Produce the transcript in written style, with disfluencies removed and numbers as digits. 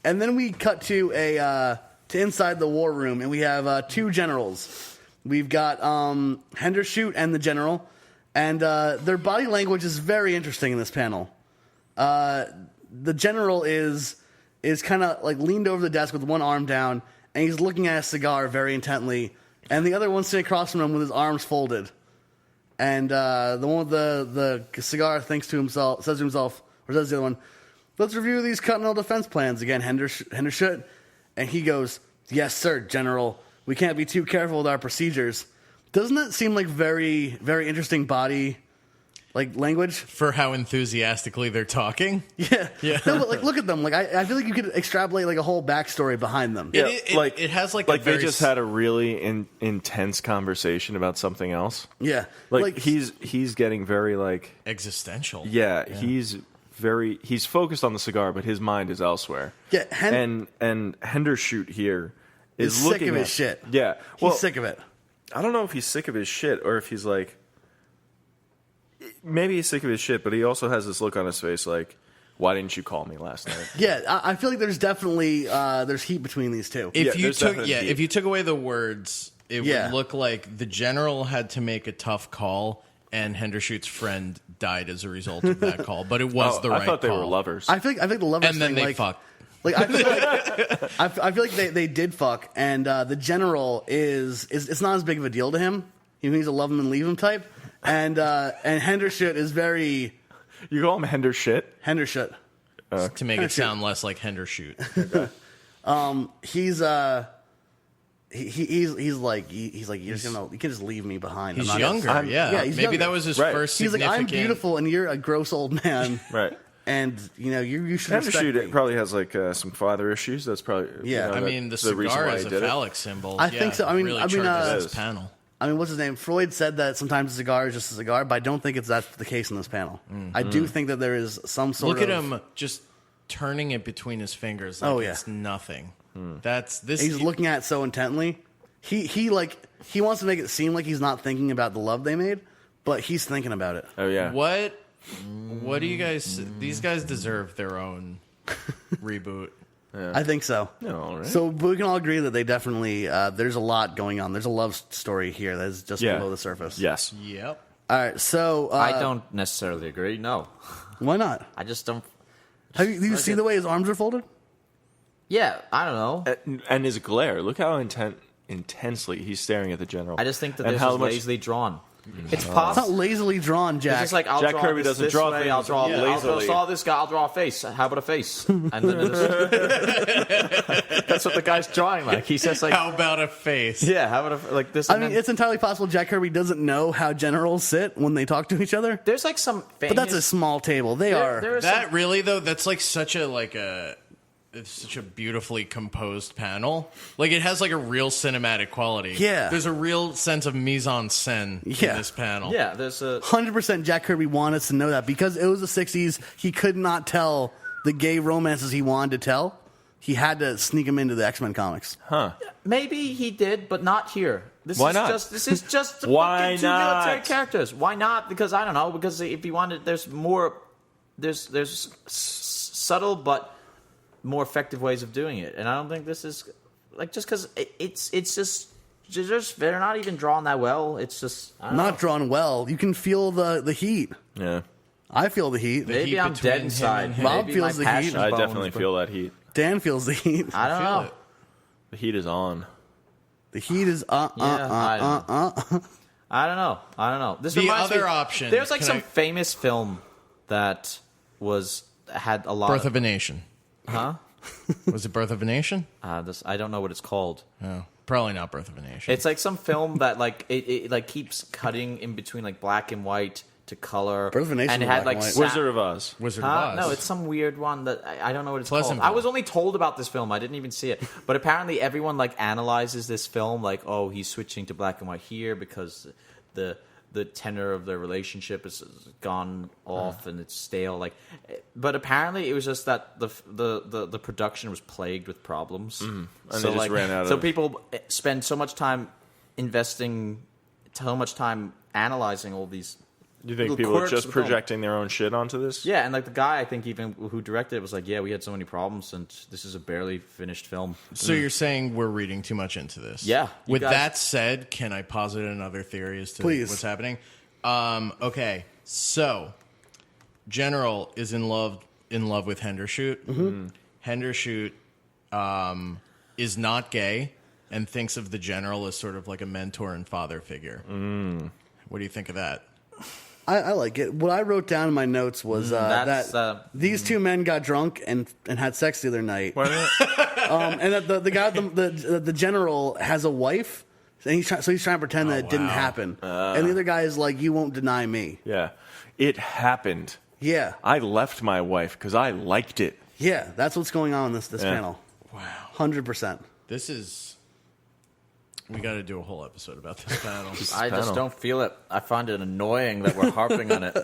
And then we cut to to inside the war room, and we have two generals. We've got Hendershoot and the general, and their body language is very interesting in this panel. The general is kind of like leaned over the desk with one arm down, and he's looking at a cigar very intently, and the other one's sitting across from him with his arms folded. And the one with the cigar says to himself, or says the other one, "Let's review these Continental Defense plans again, Hendershoot." And he goes, "Yes, sir, General. We can't be too careful with our procedures." Doesn't that seem like very, very interesting body language? For how enthusiastically they're talking? Yeah. No, but look at them. I feel like you could extrapolate a whole backstory behind them. Yeah, it has a very they just had a really intense conversation about something else. Yeah. He's getting very existential. Yeah. He's focused on the cigar, but his mind is elsewhere. Yeah. And Hendershoot here is sick of his shit. Yeah. He's sick of it. I don't know if he's sick of his shit or if he's maybe he's sick of his shit, but he also has this look on his face why didn't you call me last night? Yeah, I feel like there's definitely there's heat between these two. If you took away the words, it would look like the general had to make a tough call, and Hendershoot's friend died as a result of that call. But it was the right call. I thought they were lovers. I think the lovers and then they fucked. I feel like they did fuck, and the general is it's not as big of a deal to him. He's a love him and leave him type. And Hendershoot is very. You call him Hendershoot? Hendershoot. To make it sound less like Hendershoot. Okay. He's like you can just leave me behind. He's younger. He's maybe younger. That was his first. He's significant... I'm beautiful and you're a gross old man. Right. And you should respect me. Hendershoot probably has some father issues. That's probably the cigar is a phallic symbol. I think so. Really this panel. What's his name? Freud said that sometimes a cigar is just a cigar, but I don't think that's the case in this panel. I do think that there is some sort of... Look at him just turning it between his fingers it's nothing. That's this. He's looking at it so intently. He wants to make it seem like he's not thinking about the love they made, but he's thinking about it. Oh, yeah. What do you guys... These guys deserve their own reboot. Yeah. I think so. All right. So we can all agree that they definitely there's a lot going on. There's a love story here that is just below the surface. Yes. Yep. All right. So I don't necessarily agree. No. Why not? I just don't. Do you see the way his arms are folded? Yeah. I don't know. And his glare. Look how intensely he's staring at the general. I just think that this is lazily drawn. It's possible. It's not lazily drawn, Jack. It's just Jack Kirby doesn't draw things. I'll draw lazily. I'll draw this guy. I'll draw a face. How about a face? And then that's what the guy's drawing like. He says "How about a face?" Yeah. How about a this? It's entirely possible Jack Kirby doesn't know how generals sit when they talk to each other. There's some, but that's a small table. Really though. That's such a. It's such a beautifully composed panel. It has a real cinematic quality. Yeah. There's a real sense of mise en scène in this panel. Yeah, there's 100% Jack Kirby wanted us to know that because it was the 60s. He could not tell the gay romances he wanted to tell. He had to sneak them into the X-Men comics. Huh. Maybe he did, but not here. Why not? This is just two Why not? military characters. Why not? Because I don't know. Because if he wanted, there's subtle but more effective ways of doing it, and I don't think this is just because it's just they're not even drawn that well. It's just not drawn well. You can feel the heat. Yeah, I feel the heat. Maybe I'm dead inside. Rob feels the heat. I definitely feel that heat. Dan feels the heat. I don't know. The heat is on. The heat is I don't know. This the other option. There's some famous film that had a lot. Birth of a Nation. Huh? Was it Birth of a Nation? I don't know what it's called. Oh, probably not Birth of a Nation. It's some film that it keeps cutting in between black and white to color. Birth of a Nation. And it had Wizard of Oz. Wizard of Oz. No, it's some weird one that I don't know what it's Pleasantville. called. I was only told about this film. I didn't even see it. But apparently everyone analyzes this film oh, he's switching to black and white here because the tenor of their relationship has gone off and it's stale. But apparently it was just that the production was plagued with problems. And so they just ran out of... people spend so much time investing, so much time analyzing all these Do you think people are just projecting their own shit onto this? Yeah, and like the guy I think even who directed it was like, yeah, we had so many problems, and this is a barely finished film. So you're saying we're reading too much into this? Yeah. With that said, can I posit another theory as to what's happening? Okay, so General is in love with Hendershoot. Mm-hmm. Hendershoot is not gay and thinks of the General as sort of like a mentor and father figure. What do you think of that? I like it. What I wrote down in my notes was that these two men got drunk and had sex the other night. And that the guy, the general, has a wife, and he's trying to pretend that it didn't happen. And the other guy is like, "You won't deny me." Yeah, it happened. Yeah, I left my wife because I liked it. Yeah, that's what's going on in this panel. Wow, 100%. This is. We got to do a whole episode about this panel. I just don't feel it. I find it annoying that we're harping on it.